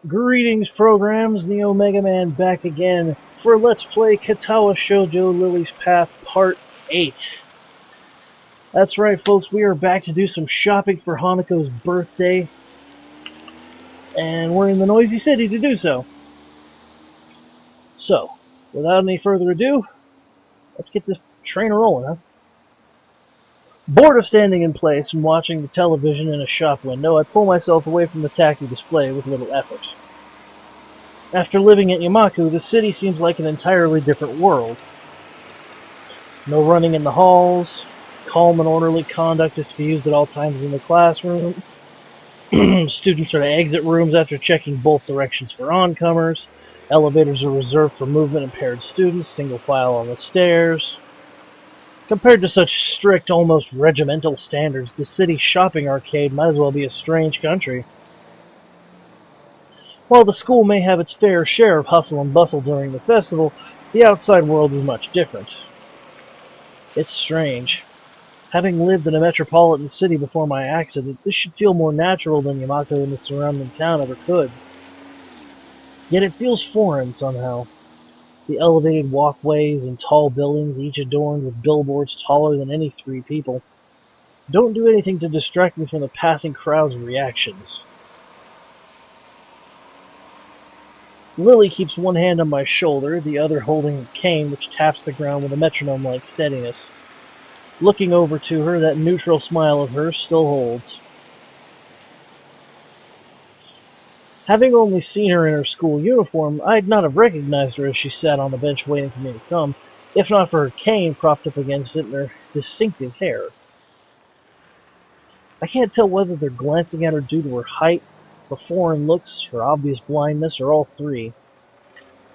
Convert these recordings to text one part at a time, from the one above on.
Greetings, programs. NeoMegaMan back again for Let's Play Katawa Shoujo Lilly's Path Part 8. That's right, folks. We are back to do some shopping for Hanako's birthday. And we're in the noisy city to do so. So, without any further ado, let's get this train rolling, huh? Bored of standing in place and watching the television in a shop window, I pull myself away from the tacky display with little effort. After living at Yamaku, the city seems like an entirely different world. No running in the halls, calm and orderly conduct is to be used at all times in the classroom. Students are to exit rooms after checking both directions for oncomers. Elevators are reserved for movement-impaired students, single file on the stairs. Compared to such strict, almost regimental standards, the city's shopping arcade might as well be a strange country. While the school may have its fair share of hustle and bustle during the festival, the outside world is much different. It's strange. Having lived in a metropolitan city before my accident, this should feel more natural than Yamato and the surrounding town ever could. Yet it feels foreign somehow. The elevated walkways and tall buildings, each adorned with billboards taller than any three people, don't do anything to distract me from the passing crowd's reactions. Lilly keeps one hand on my shoulder, the other holding a cane which taps the ground with a metronome-like steadiness. Looking over to her, that neutral smile of hers still holds. Having only seen her in her school uniform, I'd not have recognized her as she sat on the bench waiting for me to come, if not for her cane propped up against it and her distinctive hair. I can't tell whether they're glancing at her due to her height, her foreign looks, her obvious blindness, or all three.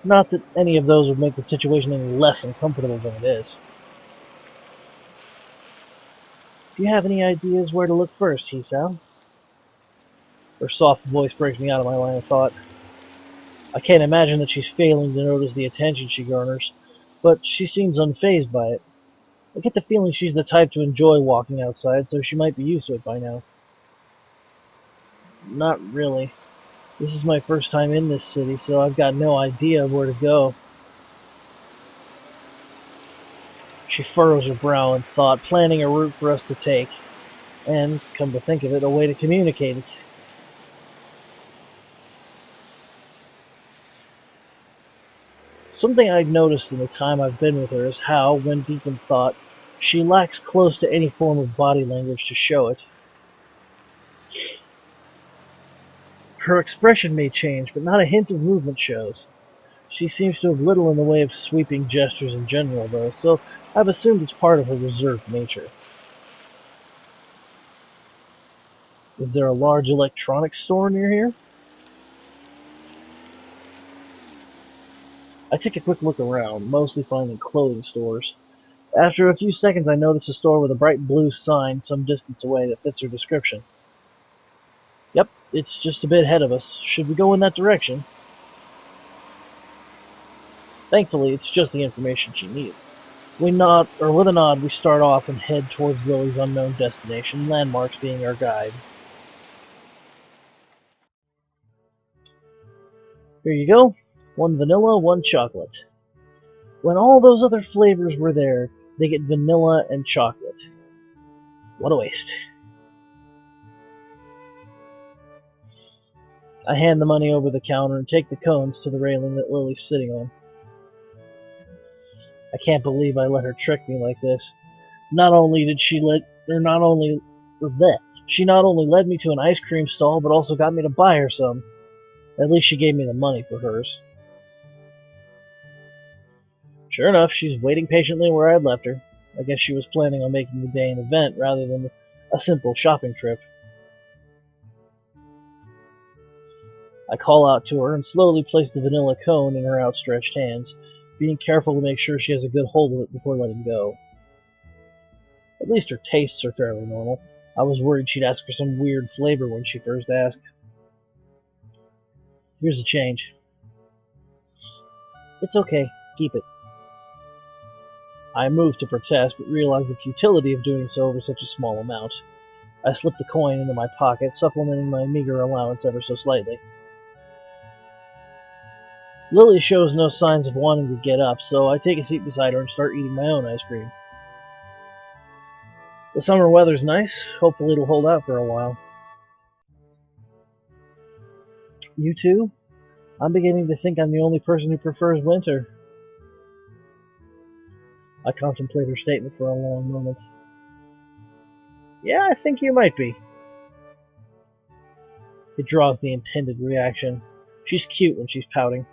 Not that any of those would make the situation any less uncomfortable than it is. Do you have any ideas where to look first, Hisao? Her soft voice breaks me out of my line of thought. I can't imagine that she's failing to notice the attention she garners, but she seems unfazed by it. I get the feeling she's the type to enjoy walking outside, so she might be used to it by now. Not really. This is my first time in this city, so I've got no idea of where to go. She furrows her brow in thought, planning a route for us to take, and, come to think of it, a way to communicate it. Something I've noticed in the time I've been with her is how, when deep in thought, she lacks close to any form of body language to show it. Her expression may change, but not a hint of movement shows. She seems to have little in the way of sweeping gestures in general, though, so I've assumed it's part of her reserved nature. Is there a large electronics store near here? I take a quick look around, mostly finding clothing stores. After a few seconds, I notice a store with a bright blue sign some distance away that fits her description. Yep, it's just a bit ahead of us. Should we go in that direction? Thankfully, it's just the information she needed. With a nod, we start off and head towards Lilly's unknown destination, landmarks being our guide. Here you go. One vanilla, one chocolate. When all those other flavors were there, they get vanilla and chocolate. What a waste. I hand the money over the counter and take the cones to the railing that Lilly's sitting on. I can't believe I let her trick me like this. She not only led me to an ice cream stall, but also got me to buy her some. At least she gave me the money for hers. Sure enough, she's waiting patiently where I had left her. I guess she was planning on making the day an event rather than a simple shopping trip. I call out to her and slowly place the vanilla cone in her outstretched hands, being careful to make sure she has a good hold of it before letting go. At least her tastes are fairly normal. I was worried she'd ask for some weird flavor when she first asked. Here's the change. It's okay. Keep it. I moved to protest, but realized the futility of doing so over such a small amount. I slipped the coin into my pocket, supplementing my meager allowance ever so slightly. Lily shows no signs of wanting to get up, so I take a seat beside her and start eating my own ice cream. The summer weather's nice. Hopefully it'll hold out for a while. You too? I'm beginning to think I'm the only person who prefers winter. I contemplate her statement for a long moment. Yeah, I think you might be. It draws the intended reaction. She's cute when she's pouting.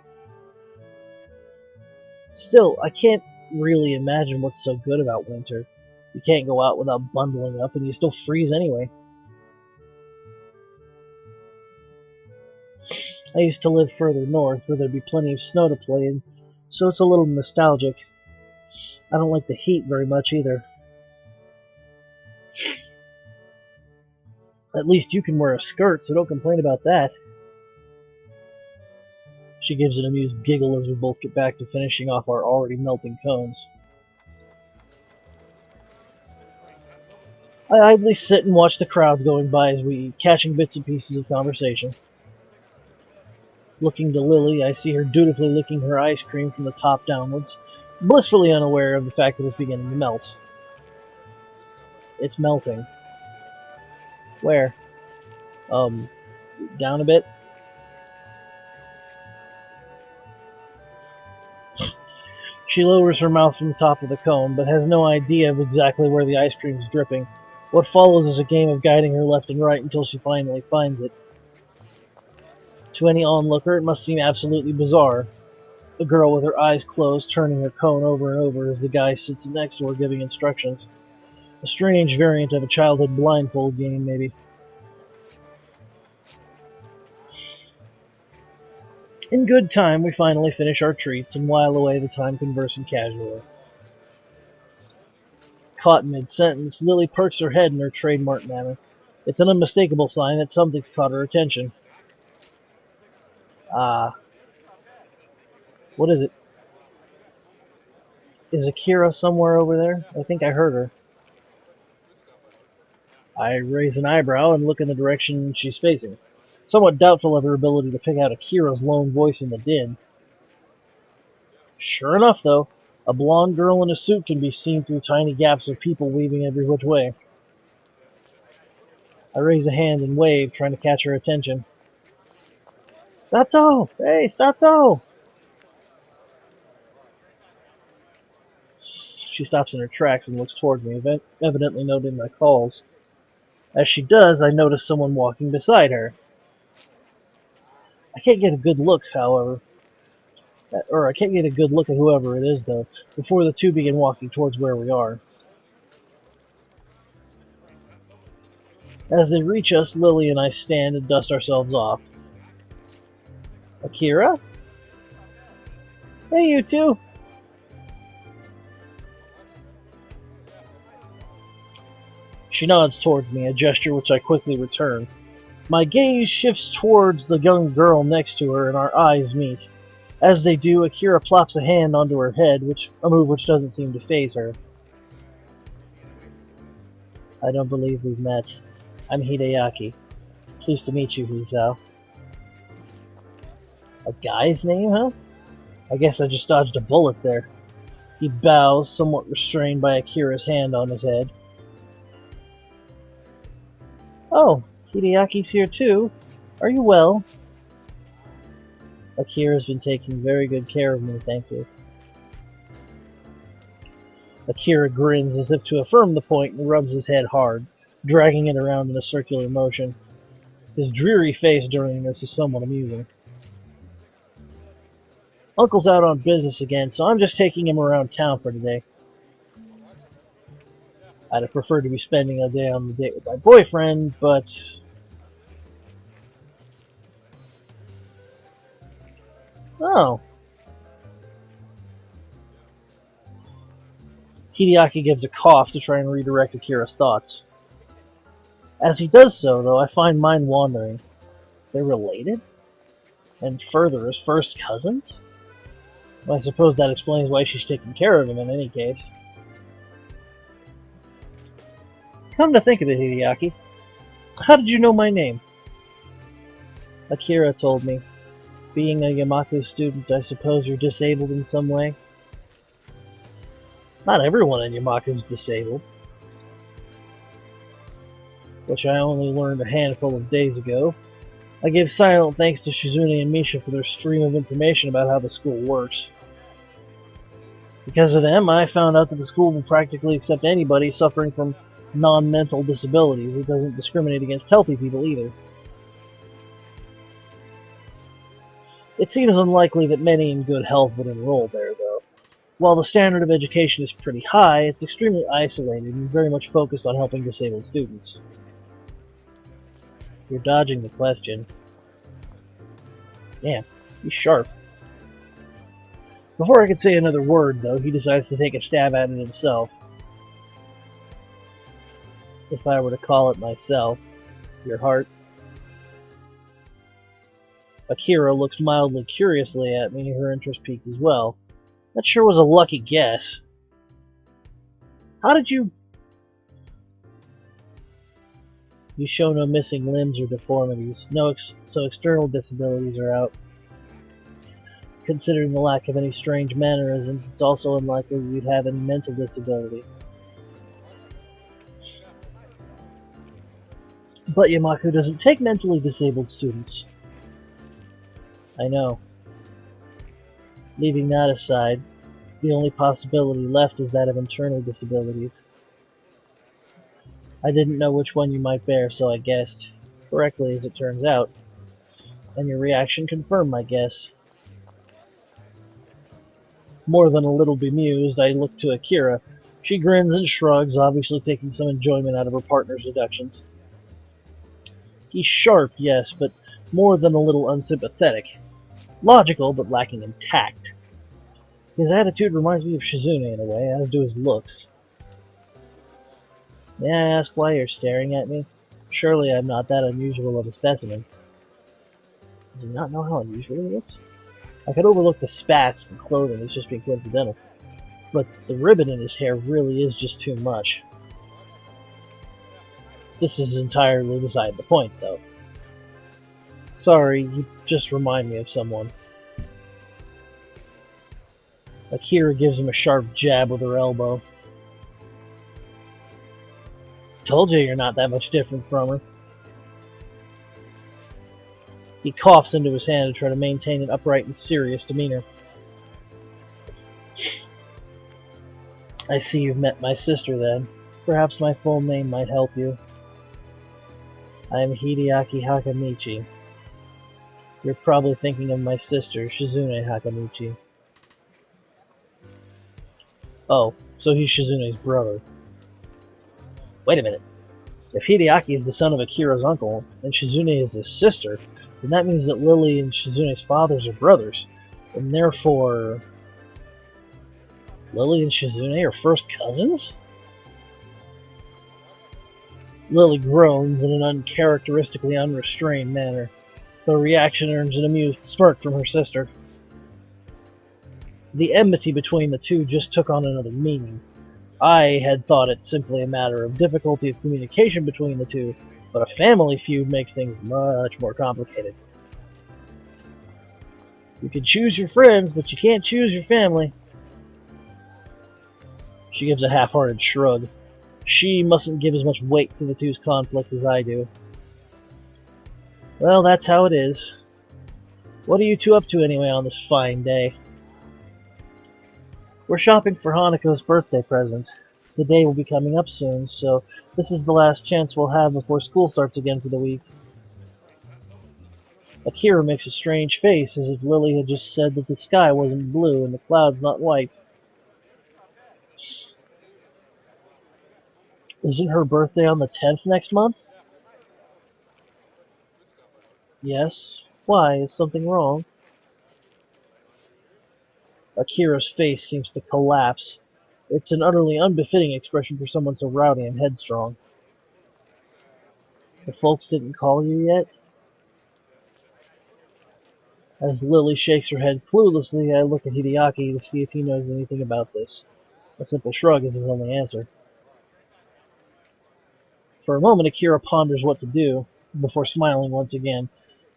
Still, I can't really imagine what's so good about winter. You can't go out without bundling up, and you still freeze anyway. I used to live further north, where there'd be plenty of snow to play in, so it's a little nostalgic. I don't like the heat very much either. At least you can wear a skirt, so don't complain about that. She gives an amused giggle as we both get back to finishing off our already melting cones. I idly sit and watch the crowds going by as we eat, catching bits and pieces of conversation. Looking to Lily, I see her dutifully licking her ice cream from the top downwards, blissfully unaware of the fact that it's beginning to melt. It's melting. Where? Down a bit? She lowers her mouth from the top of the cone, but has no idea of exactly where the ice cream is dripping. What follows is a game of guiding her left and right until she finally finds it. To any onlooker, it must seem absolutely bizarre. The girl with her eyes closed, turning her cone over and over as the guy sits next to her giving instructions. A strange variant of a childhood blindfold game, maybe. In good time, we finally finish our treats and while away the time conversing casually. Caught mid-sentence, Lily perks her head in her trademark manner. It's an unmistakable sign that something's caught her attention. What is it? Is Akira somewhere over there? I think I heard her. I raise an eyebrow and look in the direction she's facing, somewhat doubtful of her ability to pick out Akira's lone voice in the din. Sure enough, though, a blonde girl in a suit can be seen through tiny gaps of people weaving every which way. I raise a hand and wave, trying to catch her attention. Sato! Hey, Sato! She stops in her tracks and looks toward me, evidently noting my calls. As she does, I notice someone walking beside her. I can't get a good look, however. I can't get a good look at whoever it is, though, before the two begin walking towards where we are. As they reach us, Lily and I stand and dust ourselves off. Akira? Hey, you two! She nods towards me, a gesture which I quickly return. My gaze shifts towards the young girl next to her, and our eyes meet. As they do, Akira plops a hand onto her head, a move which doesn't seem to faze her. I don't believe we've met. I'm Hideaki. Pleased to meet you, Hisao. A guy's name, huh? I guess I just dodged a bullet there. He bows, somewhat restrained by Akira's hand on his head. Oh, Hideaki's here too. Are you well? Akira's been taking very good care of me, thank you. Akira grins as if to affirm the point and rubs his head hard, dragging it around in a circular motion. His dreary face during this is somewhat amusing. Uncle's out on business again, so I'm just taking him around town for today. I'd have preferred to be spending a day on the date with my boyfriend, but... Oh. Hideaki gives a cough to try and redirect Akira's thoughts. As he does so, though, I find mine wandering. They're related? And further, as first cousins? Well, I suppose that explains why she's taking care of him in any case. Come to think of it, Hideaki, how did you know my name? Akira told me. Being a Yamaku student, I suppose you're disabled in some way? Not everyone in Yamaku is disabled. Which I only learned a handful of days ago. I give silent thanks to Shizune and Misha for their stream of information about how the school works. Because of them, I found out that the school will practically accept anybody suffering from non-mental disabilities. It doesn't discriminate against healthy people either. It seems unlikely that many in good health would enroll there, though. While the standard of education is pretty high, it's extremely isolated and very much focused on helping disabled students. You're dodging the question. Damn, he's sharp. Before I could say another word, though, he decides to take a stab at it himself. If I were to call it myself, your heart. Akira looks mildly curiously at me, her interest piqued as well. That sure was a lucky guess. How did you... You show no missing limbs or deformities. So external disabilities are out. Considering the lack of any strange mannerisms, it's also unlikely you'd have any mental disability. But Yamaku doesn't take mentally disabled students. I know. Leaving that aside, the only possibility left is that of internal disabilities. I didn't know which one you might bear, so I guessed. Correctly, as it turns out. And your reaction confirmed my guess. More than a little bemused, I look to Akira. She grins and shrugs, obviously taking some enjoyment out of her partner's deductions. He's sharp, yes, but more than a little unsympathetic. Logical, but lacking in tact. His attitude reminds me of Shizune in a way, as do his looks. May I ask why you're staring at me? Surely I'm not that unusual of a specimen. Does he not know how unusual he looks? I could overlook the spats and clothing as just being coincidental, but the ribbon in his hair really is just too much. This is entirely beside the point, though. Sorry, you just remind me of someone. Akira gives him a sharp jab with her elbow. Told you you're not that much different from her. He coughs into his hand to try to maintain an upright and serious demeanor. I see you've met my sister then. Perhaps my full name might help you. I am Hideaki Hakamichi. You're probably thinking of my sister, Shizune Hakamichi. Oh, so he's Shizune's brother. Wait a minute. If Hideaki is the son of Akira's uncle, and Shizune is his sister, then that means that Lilly and Shizune's fathers are brothers, and therefore... Lilly and Shizune are first cousins? Lilly groans in an uncharacteristically unrestrained manner. The reaction earns an amused smirk from her sister. The enmity between the two just took on another meaning. I had thought it simply a matter of difficulty of communication between the two, but a family feud makes things much more complicated. You can choose your friends, but you can't choose your family. She gives a half-hearted shrug. She mustn't give as much weight to the two's conflict as I do. Well, that's how it is. What are you two up to anyway on this fine day? We're shopping for Hanako's birthday present. The day will be coming up soon, so this is the last chance we'll have before school starts again for the week. Akira makes a strange face, as if Lilly had just said that the sky wasn't blue and the clouds not white. Isn't her birthday on the 10th next month? Yes. Why? Is something wrong? Akira's face seems to collapse. It's an utterly unbefitting expression for someone so rowdy and headstrong. The folks didn't call you yet? As Lilly shakes her head cluelessly, I look at Hideaki to see if he knows anything about this. A simple shrug is his only answer. For a moment, Akira ponders what to do, before smiling once again.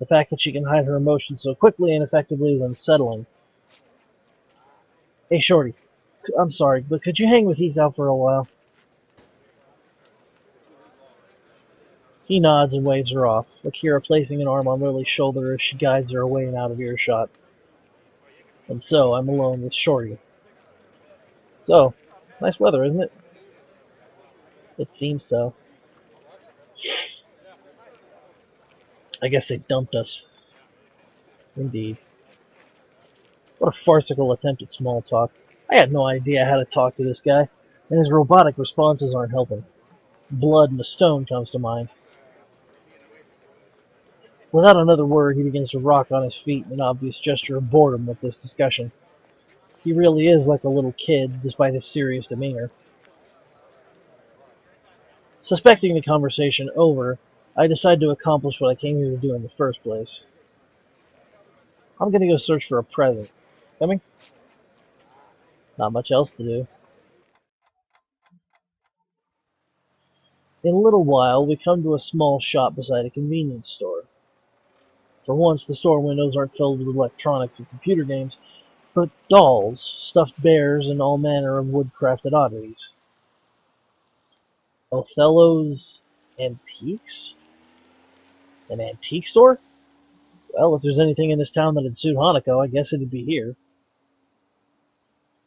The fact that she can hide her emotions so quickly and effectively is unsettling. Hey, Shorty. I'm sorry, but could you hang with He's out for a while? He nods and waves her off, Akira placing an arm on Lily's shoulder as she guides her away and out of earshot. And so, I'm alone with Shorty. So, nice weather, isn't it? It seems so. I guess they dumped us. Indeed. What a farcical attempt at small talk. I had no idea how to talk to this guy, and his robotic responses aren't helping. Blood and a stone comes to mind. Without another word, he begins to rock on his feet in an obvious gesture of boredom with this discussion. He really is like a little kid, despite his serious demeanor. Suspecting the conversation over, I decide to accomplish what I came here to do in the first place. I'm gonna go search for a present. Coming? Not much else to do. In a little while, we come to a small shop beside a convenience store. For once, the store windows aren't filled with electronics and computer games, but dolls, stuffed bears, and all manner of wood-crafted oddities. Othello's Antiques? An antique store? Well, if there's anything in this town that'd suit Hanako, I guess it'd be here.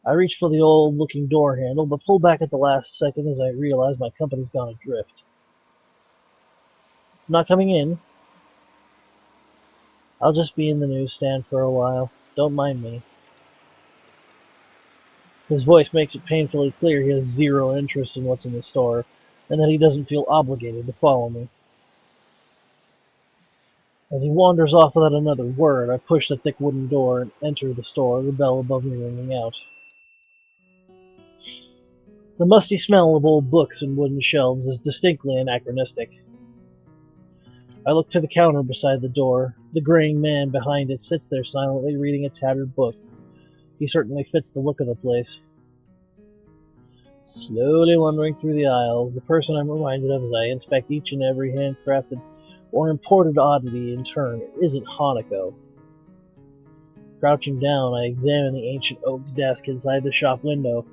I reach for the old-looking door handle, but pull back at the last second as I realize my company's gone adrift. Not coming in. I'll just be in the newsstand for a while. Don't mind me. His voice makes it painfully clear he has zero interest in what's in the store, and that he doesn't feel obligated to follow me. As he wanders off without another word, I push the thick wooden door and enter the store, the bell above me ringing out. The musty smell of old books and wooden shelves is distinctly anachronistic. I look to the counter beside the door. The graying man behind it sits there silently reading a tattered book. He certainly fits the look of the place. Slowly wandering through the aisles, the person I'm reminded of as I inspect each and every handcrafted or imported oddity in turn isn't Hanako. Crouching down, I examine the ancient oak desk inside the shop window.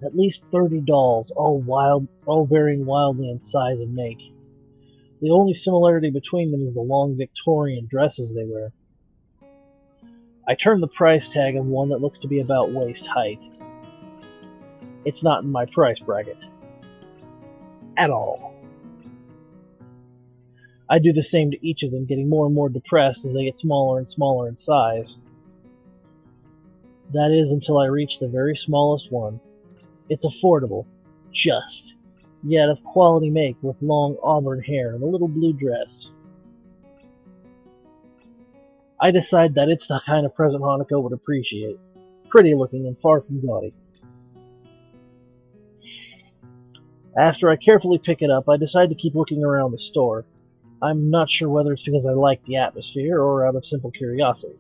At least 30 dolls, all varying wildly in size and make. The only similarity between them is the long Victorian dresses they wear. I turn the price tag of one that looks to be about waist height. It's not in my price bracket. At all. I do the same to each of them, getting more and more depressed as they get smaller and smaller in size. That is until I reach the very smallest one. It's affordable, just, yet of quality make with long auburn hair and a little blue dress. I decide that it's the kind of present Hanako would appreciate. Pretty looking and far from gaudy. After I carefully pick it up, I decide to keep looking around the store. I'm not sure whether it's because I like the atmosphere or out of simple curiosity.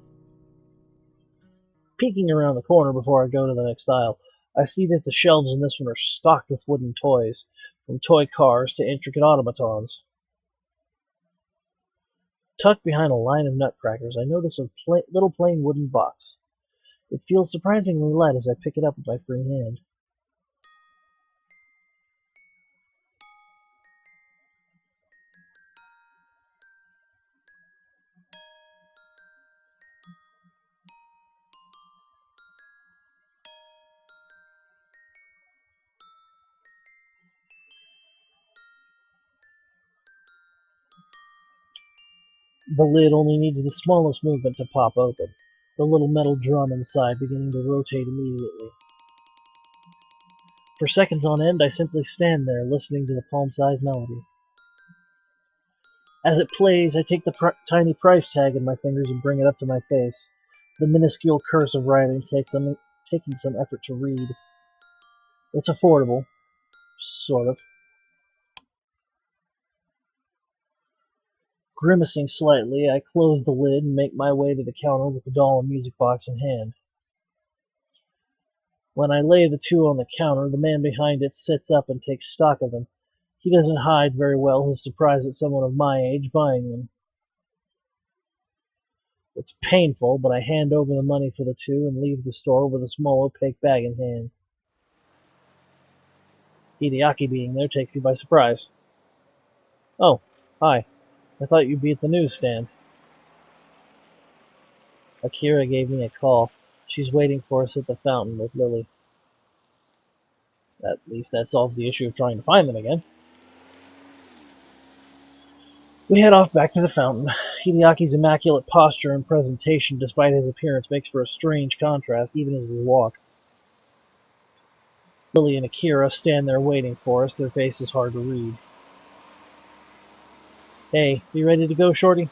Peeking around the corner before I go to the next aisle, I see that the shelves in this one are stocked with wooden toys, from toy cars to intricate automatons. Tucked behind a line of nutcrackers, I notice a little plain wooden box. It feels surprisingly light as I pick it up with my free hand. The lid only needs the smallest movement to pop open, the little metal drum inside beginning to rotate immediately. For seconds on end, I simply stand there, listening to the palm-sized melody. As it plays, I take the tiny price tag in my fingers and bring it up to my face. The minuscule cursive writing taking some effort to read. It's affordable. Sort of. Grimacing slightly, I close the lid and make my way to the counter with the doll and music box in hand. When I lay the two on the counter, the man behind it sits up and takes stock of them. He doesn't hide very well his surprise at someone of my age buying them. It's painful, but I hand over the money for the two and leave the store with a small opaque bag in hand. Hideaki being there takes me by surprise. Oh, hi. I thought you'd be at the newsstand. Akira gave me a call. She's waiting for us at the fountain with Lilly. At least that solves the issue of trying to find them again. We head off back to the fountain. Hideaki's immaculate posture and presentation, despite his appearance, makes for a strange contrast even as we walk. Lilly and Akira stand there waiting for us, their faces hard to read. Hey, you ready to go, Shorty?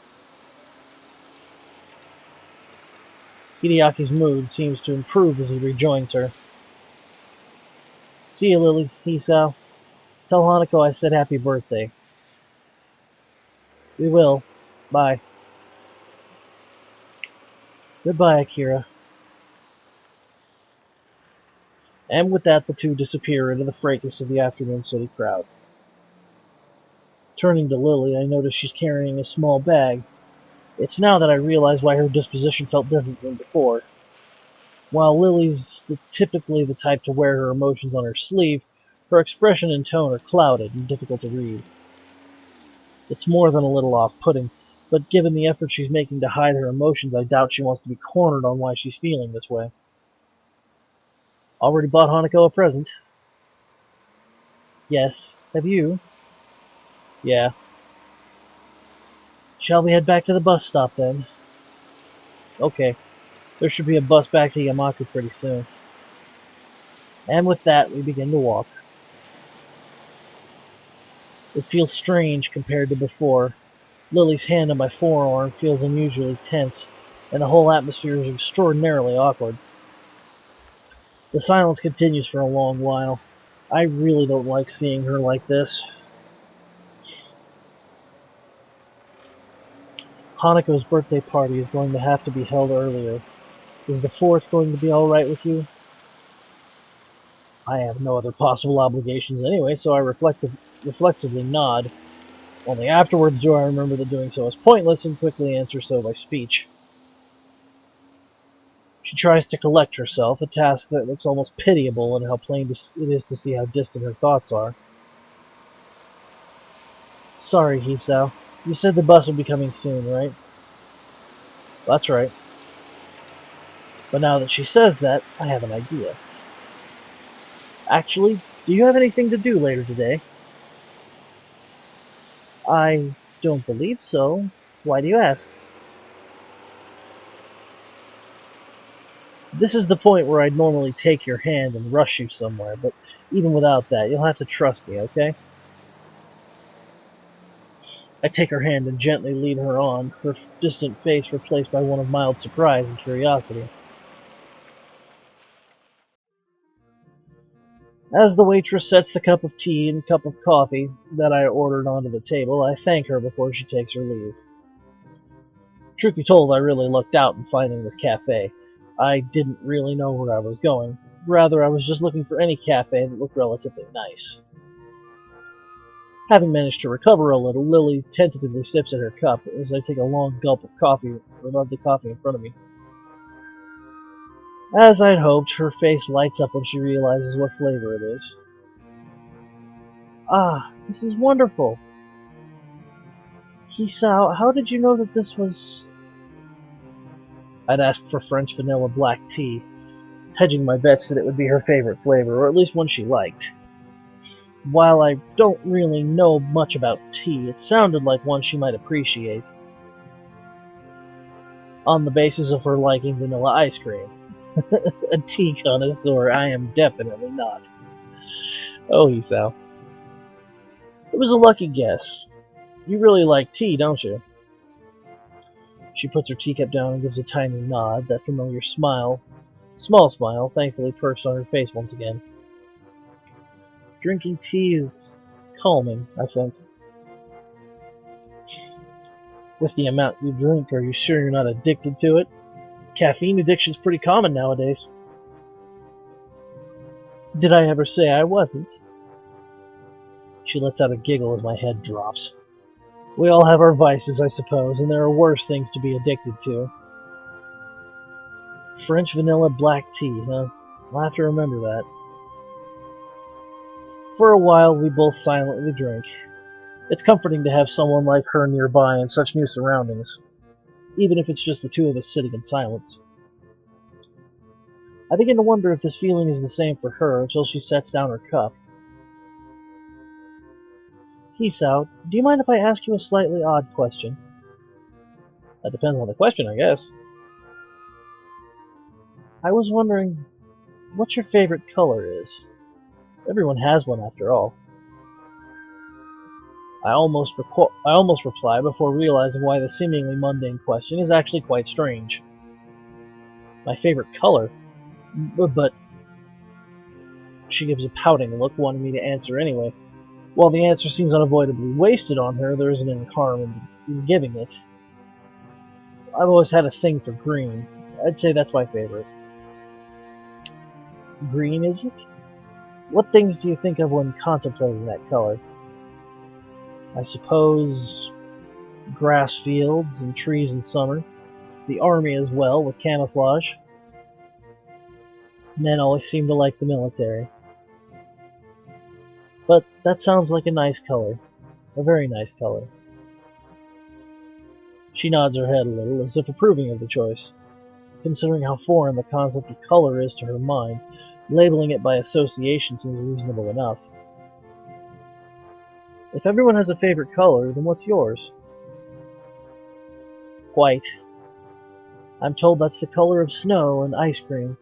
Hideaki's mood seems to improve as he rejoins her. See you, Lilly, Hisao. Tell Hanako I said happy birthday. We will. Bye. Goodbye, Akira. And with that, the two disappear into the fracas of the afternoon city crowd. Turning to Lilly, I notice she's carrying a small bag. It's now that I realize why her disposition felt different than before. While Lilly's typically the type to wear her emotions on her sleeve, her expression and tone are clouded and difficult to read. It's more than a little off-putting, but given the effort she's making to hide her emotions, I doubt she wants to be cornered on why she's feeling this way. Already bought Hanako a present? Yes. Have you? Yeah. Shall we head back to the bus stop then? Okay. There should be a bus back to Yamaku pretty soon. And with that, we begin to walk. It feels strange compared to before. Lilly's hand on my forearm feels unusually tense, and the whole atmosphere is extraordinarily awkward. The silence continues for a long while. I really don't like seeing her like this. Hanako's birthday party is going to have to be held earlier. Is the 4th going to be alright with you? I have no other possible obligations anyway, so I reflexively nod. Only afterwards do I remember that doing so is pointless and quickly answer so by speech. She tries to collect herself, a task that looks almost pitiable in how plain it is to see how distant her thoughts are. Sorry, Hisao. You said the bus would be coming soon, right? That's right. But now that she says that, I have an idea. Actually, do you have anything to do later today? I don't believe so. Why do you ask? This is the point where I'd normally take your hand and rush you somewhere, but even without that, you'll have to trust me, okay? I take her hand and gently lead her on, her distant face replaced by one of mild surprise and curiosity. As the waitress sets the cup of tea and cup of coffee that I ordered onto the table, I thank her before she takes her leave. Truth be told, I really lucked out in finding this cafe. I didn't really know where I was going. Rather, I was just looking for any cafe that looked relatively nice. Having managed to recover a little, Lilly tentatively sips at her cup as I take a long gulp of coffee above the coffee in front of me. As I'd hoped, her face lights up when she realizes what flavor it is. Ah, this is wonderful! Hisao, how did you know that this was... I'd asked for French vanilla black tea, hedging my bets that it would be her favorite flavor, or at least one she liked. While I don't really know much about tea, it sounded like one she might appreciate. On the basis of her liking vanilla ice cream. A tea connoisseur, I am definitely not. Oh, Hisao. It was a lucky guess. You really like tea, don't you? She puts her teacup down and gives a tiny nod, that familiar smile. Small smile, thankfully perched on her face once again. Drinking tea is calming, I think. With the amount you drink, are you sure you're not addicted to it? Caffeine addiction's pretty common nowadays. Did I ever say I wasn't? She lets out a giggle as my head drops. We all have our vices, I suppose, and there are worse things to be addicted to. French vanilla black tea, huh? I'll have to remember that. For a while, we both silently drank. It's comforting to have someone like her nearby in such new surroundings, even if it's just the two of us sitting in silence. I begin to wonder if this feeling is the same for her until she sets down her cup. Hisao, do you mind if I ask you a slightly odd question? That depends on the question, I guess. I was wondering what your favorite color is. Everyone has one after all. I almost reply before realizing why the seemingly mundane question is actually quite strange. My favorite color? But she gives a pouting look, wanting me to answer anyway. While the answer seems unavoidably wasted on her, there isn't any harm in giving it. I've always had a thing for green. I'd say that's my favorite. Green, is it? What things do you think of when contemplating that color? I suppose grass fields and trees in summer. The army as well, with camouflage. Men always seem to like the military. But that sounds like a nice color. A very nice color. She nods her head a little, as if approving of the choice. Considering how foreign the concept of color is to her mind, labeling it by association seems reasonable enough. If everyone has a favorite color, then what's yours? White. I'm told that's the color of snow and ice cream.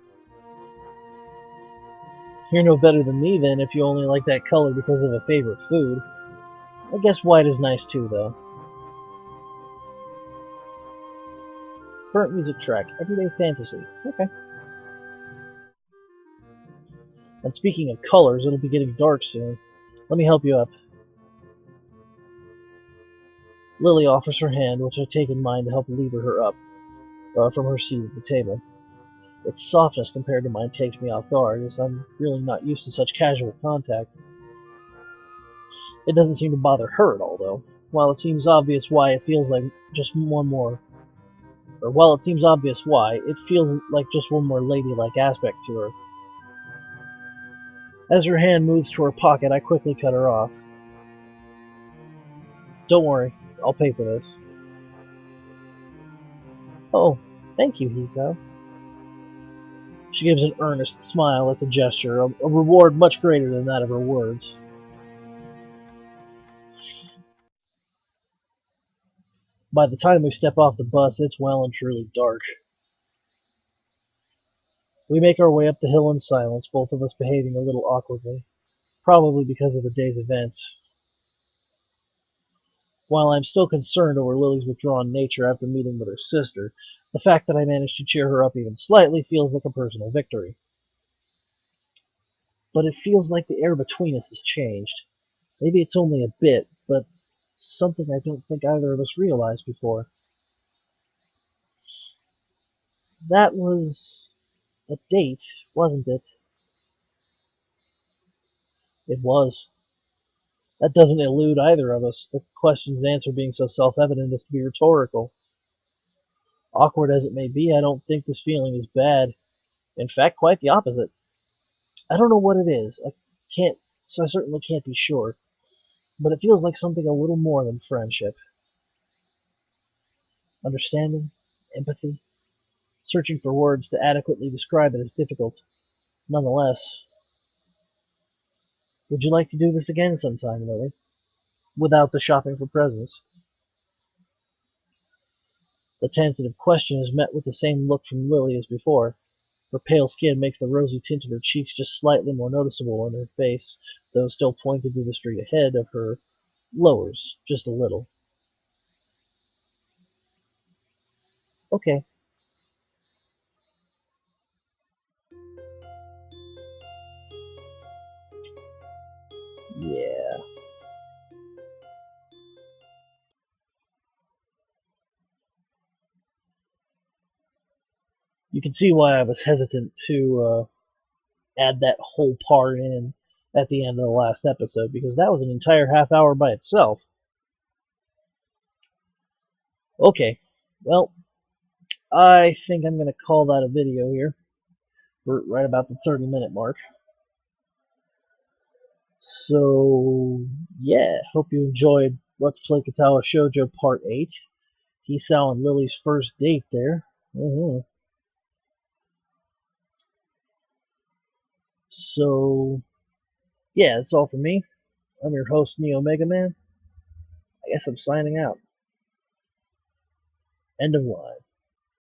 You're no better than me then if you only like that color because of a favorite food. I guess white is nice too, though. Current music track, Everyday Fantasy. Okay. And speaking of colors, it'll be getting dark soon. Let me help you up. Lily offers her hand, which I take in mind to help lever her up from her seat at the table. Its softness compared to mine takes me off guard, as I'm really not used to such casual contact. It doesn't seem to bother her at all, though. While it seems obvious why, it feels like just one more ladylike aspect to her. As her hand moves to her pocket, I quickly cut her off. Don't worry, I'll pay for this. Oh, thank you, Hisao. She gives an earnest smile at the gesture, a reward much greater than that of her words. By the time we step off the bus, it's well and truly dark. We make our way up the hill in silence, both of us behaving a little awkwardly, probably because of the day's events. While I'm still concerned over Lily's withdrawn nature after meeting with her sister, the fact that I managed to cheer her up even slightly feels like a personal victory. But it feels like the air between us has changed. Maybe it's only a bit, but something I don't think either of us realized before. That was a date, wasn't it? It was. That doesn't elude either of us, the question's answer being so self-evident as to be rhetorical. Awkward as it may be, I don't think this feeling is bad. In fact, quite the opposite. I don't know what it is. I certainly can't be sure. But it feels like something a little more than friendship. Understanding, empathy. Searching for words to adequately describe it is difficult. Nonetheless, would you like to do this again sometime, Lily? Without the shopping for presents. The tentative question is met with the same look from Lily as before. Her pale skin makes the rosy tint of her cheeks just slightly more noticeable, and her face, though still pointed to the street ahead of her, lowers just a little. Okay. Yeah. You can see why I was hesitant to add that whole part in at the end of the last episode, because that was an entire half hour by itself. Okay. Well, I think I'm going to call that a video here. We're right about the 30-minute mark. So, yeah, hope you enjoyed Let's Play Katawa Shoujo Part 8. Hisao and Lilly's first date there. So, yeah, that's all for me. I'm your host, NeoMegaMan. I guess I'm signing out. End of line.